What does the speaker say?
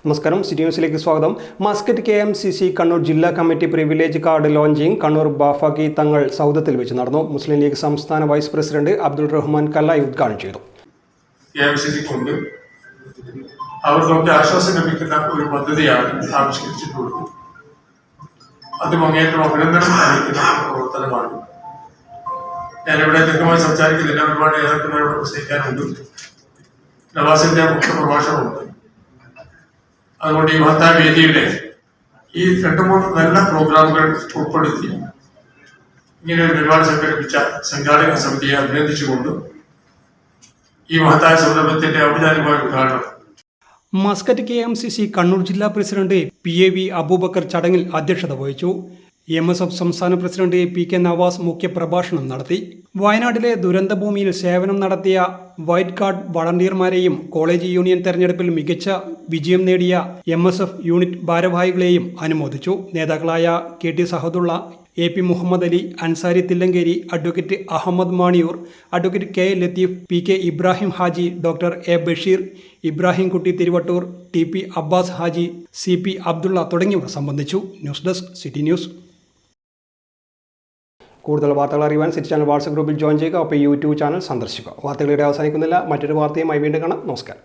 നമസ്കാരം, സിറ്റി ന്യൂസിലേക്ക് സ്വാഗതം. മസ്കറ്റ് KMCC കണ്ണൂർ ജില്ലാ committee privilege card launching Kannur Bafaqi Thangal സൗദത്തിൽ വെച്ച് നടന്നു. മുസ്ലിം ലീഗ് സംസ്ഥാന വൈസ് പ്രസിഡന്റ് അബ്ദുൾ റഹ്മാൻ കല്ലായി ഉദ്ഘാടനം ചെയ്തു. അവർക്കൊക്കെ ആശ്വാസം ലഭിക്കുന്ന ഒരു പദ്ധതിയാണ് ആവിഷ്കരിച്ചിട്ടുള്ളത്. അത് അങ്ങേറ്റം അഭിനന്ദനം അറിയിക്കുന്ന പ്രവർത്തനമാണ്. ഞാനിവിടെ ദീർഘമായി സംസാരിക്കുന്നില്ല, ഒരുപാട് നേതാക്കന്മാരോട് പ്രസംഗിക്കാനുണ്ട്. നവാസിന്റെ മുഖ്യ പ്രഭാഷണമുണ്ട്. അതുകൊണ്ട് ഈ മഹത്തായ വേദിയുടെ ഈ 2-3 നല്ല പ്രോഗ്രാമുകൾ ഉൾപ്പെടുത്തി ഇങ്ങനെ ഒരു പരിപാടി സംഘടിപ്പിച്ച സംഘാടക സമിതിയെ അഭിനന്ദിച്ചുകൊണ്ട് ഈ മഹത്തായ സംരംഭത്തിന്റെ ഔപചാരികമായ ഉദ്ഘാടനം മസ്കറ്റ് KMCC കണ്ണൂർ ജില്ലാ പ്രസിഡന്റ് PAV അബൂബക്കർ ചടങ്ങിൽ അധ്യക്ഷത വഹിച്ചു. MSF സംസ്ഥാന പ്രസിഡന്റ് PK നവാസ് മുഖ്യപ്രഭാഷണം നടത്തി. വയനാട്ടിലെ ദുരന്തഭൂമിയിൽ സേവനം നടത്തിയ വൈറ്റ് കാർഡ് വളണ്ടിയർമാരെയും കോളേജ് യൂണിയൻ തെരഞ്ഞെടുപ്പിൽ മികച്ച വിജയം നേടിയ MSF യൂണിറ്റ് ഭാരവാഹികളെയും അനുമോദിച്ചു. നേതാക്കളായ KT Sahadulla, AP Muhammad Ali, Ansari Thillankeri, advocate Ahmed Maniyur, advocate K Latheef, PK Ibrahim Haji, doctor A Basheer, Ibrahim Kutty Thiruvattur, TP Abbas Haji, CP Abdulla തുടങ്ങിയവർ സംബന്ധിച്ചു. News desk city news. കൂടുതൽ വാർത്തകൾ അറിയുവാൻ സിറ്റി ചാനൽ വാട്സ്ആപ്പ് ഗ്രൂപ്പിൽ ജോയിൻ ചെയ്യുക. ഒപ്പം YouTube ചാനൽ സന്ദർശിക്കുക. വാർത്തകളുടെ അവസാനിക്കുന്നില്ല. മറ്റൊരു വാർത്തയുമായി വീണ്ടും കാണാം. നമസ്കാരം.